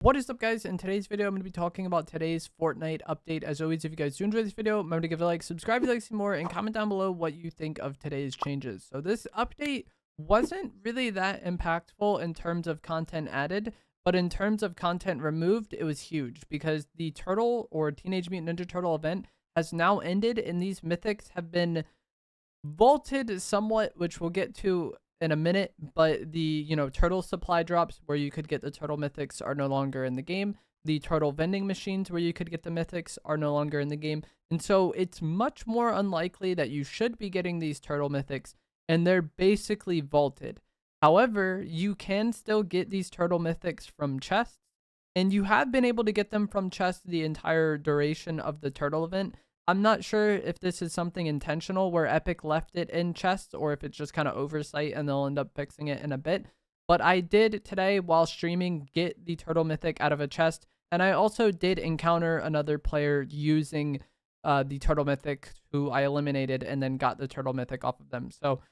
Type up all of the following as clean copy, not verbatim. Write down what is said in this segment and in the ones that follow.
What is up, guys? In today's video, I'm going to be talking about today's Fortnite update. As always, if you guys do enjoy this video, remember to give it a like, subscribe if you like to see more, and comment down below what you think of today's changes. So this update wasn't really that impactful in terms of content added, but in terms of content removed, it was huge because the Turtle or Teenage Mutant Ninja Turtle event has now ended, and these mythics have been vaulted somewhat, which we'll get to in a minute, but the turtle supply drops where you could get the turtle mythics are no longer in the game. The turtle vending machines where you could get the mythics are no longer in the game, and so it's much more unlikely that you should be getting these turtle mythics, and they're basically vaulted. However, you can still get these turtle mythics from chests, and you have been able to get them from chests the entire duration of the turtle event. I'm not sure if this is something intentional where Epic left it in chests or if it's just kind of oversight and they'll end up fixing it in a bit. But I did today while streaming get the turtle mythic out of a chest, and I also did encounter another player using the turtle mythic who I eliminated and then got the turtle mythic off of them. So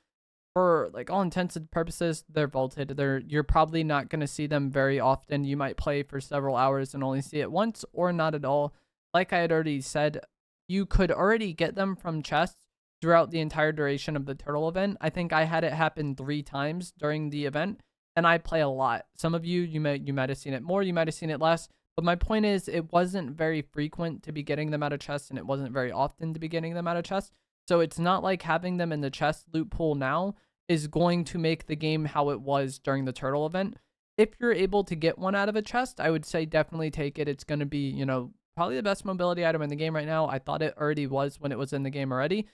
for like all intents and purposes, they're vaulted. You're probably not going to see them very often. You might play for several hours and only see it once or not at all. Like I had already said, you could already get them from chests throughout the entire duration of the turtle event. I think I had it happen 3 times during the event, and I play a lot. Some of you might have seen it more, you might have seen it less, but my point is it wasn't very frequent to be getting them out of chests, and it wasn't very often to be getting them out of chests. So it's not like having them in the chest loot pool now is going to make the game how it was during the turtle event. If you're able to get one out of a chest, I would say definitely take it. It's going to be, probably the best mobility item in the game right now. I thought it already was when it was in the game already,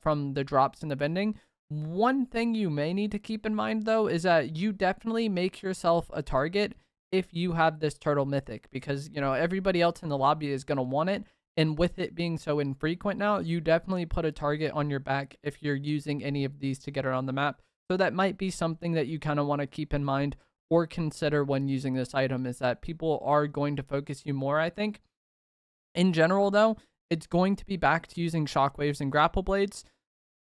from the drops and the vending. One thing you may need to keep in mind, though, is that you definitely make yourself a target if you have this turtle mythic, because, everybody else in the lobby is going to want it. And with it being so infrequent now, you definitely put a target on your back if you're using any of these to get around the map. So that might be something that you kind of want to keep in mind or consider when using this item, is that people are going to focus you more, I think. In general, though, it's going to be back to using shockwaves and grapple blades.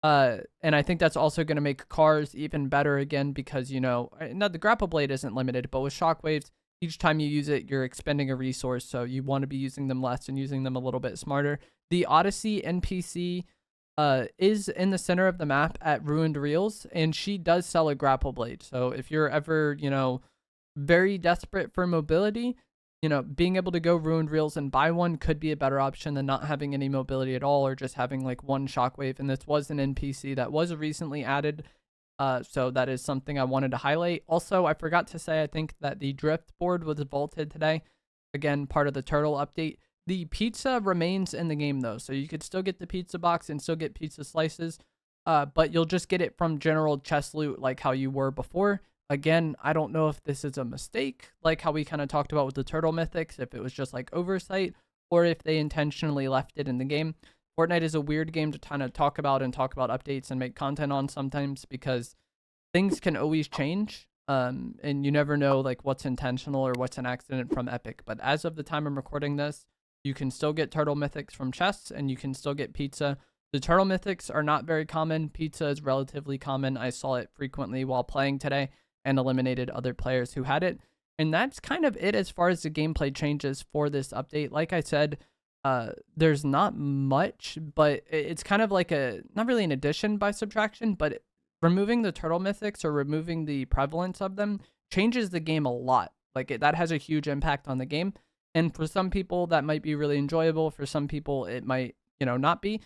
And I think that's also going to make cars even better again because, now the grapple blade isn't limited, but with shockwaves, each time you use it, you're expending a resource. So you want to be using them less and using them a little bit smarter. The Odyssey NPC is in the center of the map at Ruined Reels, and she does sell a grapple blade. So if you're ever, very desperate for mobility, being able to go Ruined Reels and buy one could be a better option than not having any mobility at all or just having like one shockwave. And this was an NPC that was recently added. So that is something I wanted to highlight. Also, I forgot to say, I think that the drift board was vaulted today. Again, part of the turtle update. The pizza remains in the game though. So you could still get the pizza box and still get pizza slices. But you'll just get it from general chest loot like how you were before. Again, I don't know if this is a mistake, like how we kind of talked about with the turtle mythics, if it was just like oversight, or if they intentionally left it in the game. Fortnite is a weird game to kind of talk about updates and make content on sometimes because things can always change. And you never know like what's intentional or what's an accident from Epic. But as of the time I'm recording this, you can still get turtle mythics from chests and you can still get pizza. The turtle mythics are not very common. Pizza is relatively common. I saw it frequently while playing today and eliminated other players who had it. And that's kind of it as far as the gameplay changes for this update. Like I said, there's not much, but it's kind of like not really an addition by subtraction, but removing the turtle mythics or removing the prevalence of them changes the game a lot. Like that has a huge impact on the game. And for some people that might be really enjoyable. For some people it might, not be.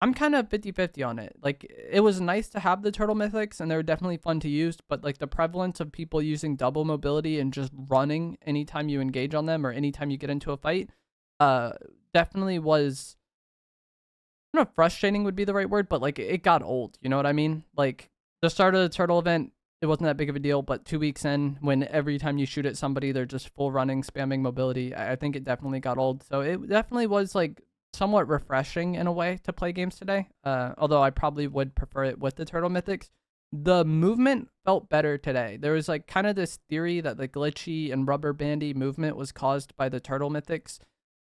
I'm kind of 50-50 on it. Like, it was nice to have the turtle mythics, and they were definitely fun to use, but, like, the prevalence of people using double mobility and just running anytime you engage on them or anytime you get into a fight, definitely was, I don't know if frustrating would be the right word, but, like, it got old, you know what I mean? Like, the start of the turtle event, it wasn't that big of a deal, but 2 weeks in, when every time you shoot at somebody, they're just full running, spamming mobility, I think it definitely got old. So it definitely was, like, somewhat refreshing in a way to play games today, although I probably would prefer it with the turtle mythics. The movement felt better today. There was like kind of this theory that the glitchy and rubber bandy movement was caused by the turtle mythics.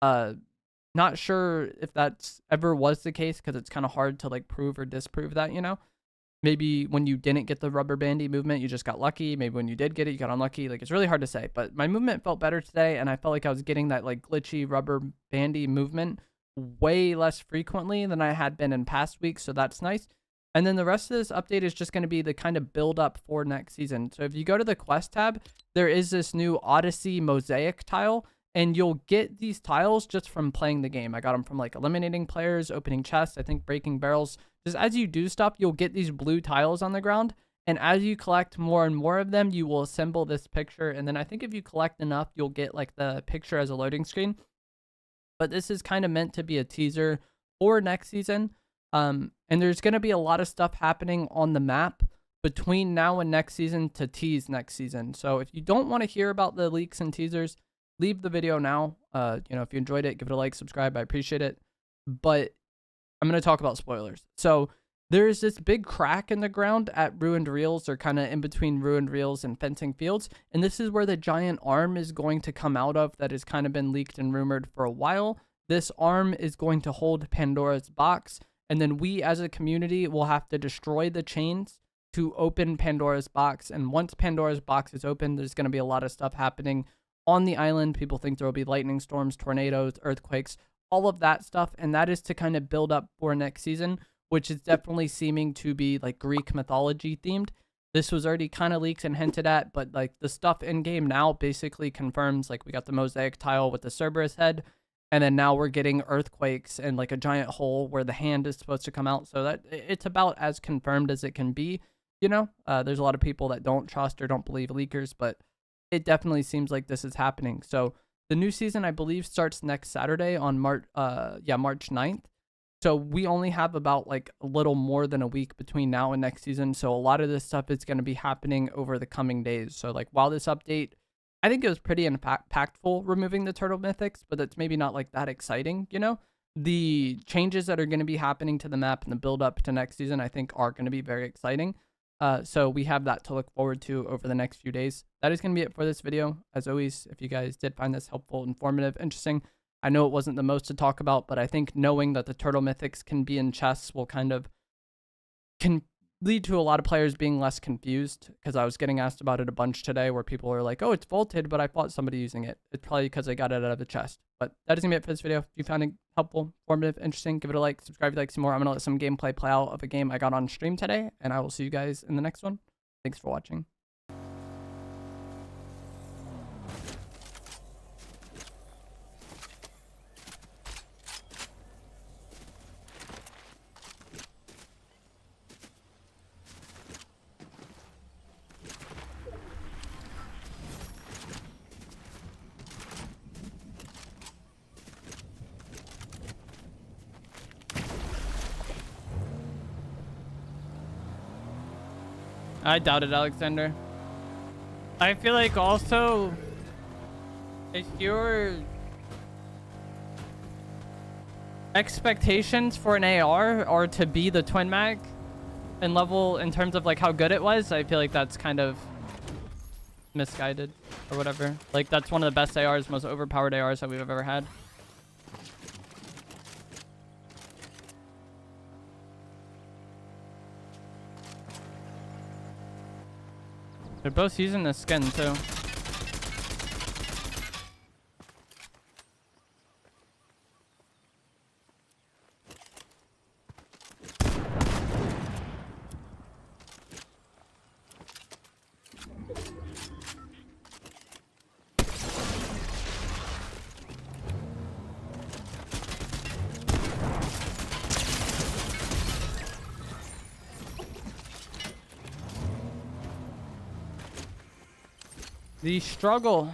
Not sure if that's ever was the case because it's kind of hard to like prove or disprove that, Maybe when you didn't get the rubber bandy movement, you just got lucky. Maybe when you did get it, you got unlucky. Like, it's really hard to say, but my movement felt better today, and I felt like I was getting that like glitchy rubber bandy movement way less frequently than I had been in past weeks, so that's nice. And then the rest of this update is just going to be the kind of build up for next season. So if you go to the quest tab, there is this new Odyssey mosaic tile, and you'll get these tiles just from playing the game. I got them from like eliminating players, opening chests, I think breaking barrels. Just as you do stuff, you'll get these blue tiles on the ground. And as you collect more and more of them, you will assemble this picture. And then I think if you collect enough, you'll get like the picture as a loading screen. But this is kind of meant to be a teaser for next season. And there's going to be a lot of stuff happening on the map between now and next season to tease next season. So if you don't want to hear about the leaks and teasers, leave the video now. If you enjoyed it, give it a like, subscribe. I appreciate it. But I'm going to talk about spoilers. So there's this big crack in the ground at Ruined Reels, or kind of in between Ruined Reels and Fencing Fields. And this is where the giant arm is going to come out of that has kind of been leaked and rumored for a while. This arm is going to hold Pandora's box. And then we as a community will have to destroy the chains to open Pandora's box. And once Pandora's box is open, there's going to be a lot of stuff happening on the island. People think there will be lightning storms, tornadoes, earthquakes, all of that stuff. And that is to kind of build up for next season, which is definitely seeming to be like Greek mythology themed. This was already kind of leaked and hinted at, but like the stuff in game now basically confirms, like we got the mosaic tile with the Cerberus head. And then now we're getting earthquakes and like a giant hole where the hand is supposed to come out. So that it's about as confirmed as it can be. There's a lot of people that don't trust or don't believe leakers, but it definitely seems like this is happening. So the new season, I believe, starts next Saturday on March 9th. So we only have about like a little more than a week between now and next season. So a lot of this stuff is going to be happening over the coming days. So like while this update, I think it was pretty impactful removing the turtle mythics, but it's maybe not like that exciting, The changes that are going to be happening to the map and the build up to next season, I think are going to be very exciting. So we have that to look forward to over the next few days. That is going to be it for this video. As always, if you guys did find this helpful, informative, interesting, I know it wasn't the most to talk about, but I think knowing that the turtle mythics can be in chests will can lead to a lot of players being less confused, because I was getting asked about it a bunch today where people are like, oh, it's vaulted, but I fought somebody using it. It's probably because I got it out of the chest. But that is going to be it for this video. If you found it helpful, informative, interesting, give it a like, subscribe if you like some more. I'm going to let some gameplay play out of a game I got on stream today, and I will see you guys in the next one. Thanks for watching. I doubt it, Alexander. I feel like also, if your expectations for an AR are to be the twin mag and level in terms of like how good it was, I feel like that's kind of misguided or whatever. Like that's one of the best ARs, most overpowered ARs that we've ever had. They're both using the skin too. The struggle.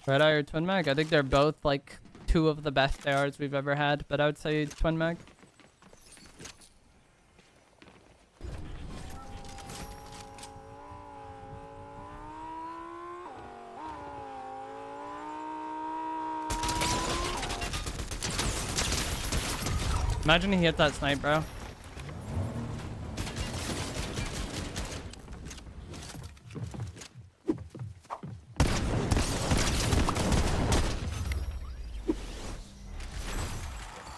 Red Eye or Twin Mag? I think they're both like two of the best ARs we've ever had, but I would say Twin Mag. Imagine he hit that snipe, bro.